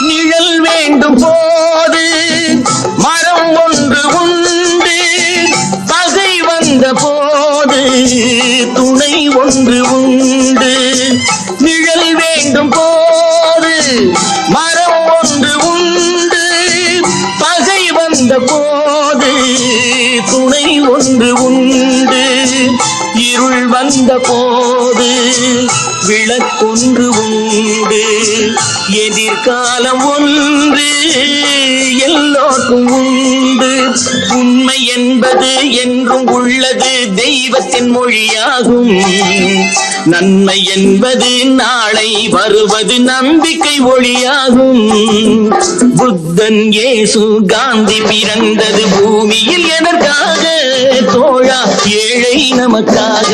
நிழல் வேண்டும் போது மரம் ஒன்று உண்டு, பகை வந்த போது துணை ஒன்று உண்டு. நிழல் வேண்டும் போது மரம் ஒன்று உண்டு, பகை வந்த போது துணை ஒன்று உண்டு. இருள் வந்த போது விளக்கொன்று உண்டு, எதிர்காலம் ஒன்று எல்லோருக்கும் உண்டு. உண்மை என்பது என்றும் உள்ளது, தெய்வத்தின் மொழியாகும். நன்மை என்பது நாளை வருவது, நம்பிக்கை ஒளியாகும். புத்தன், இயேசு, காந்தி பிறந்தது பூமியில் எதற்காக? தோழா, ஏழை நமக்காக.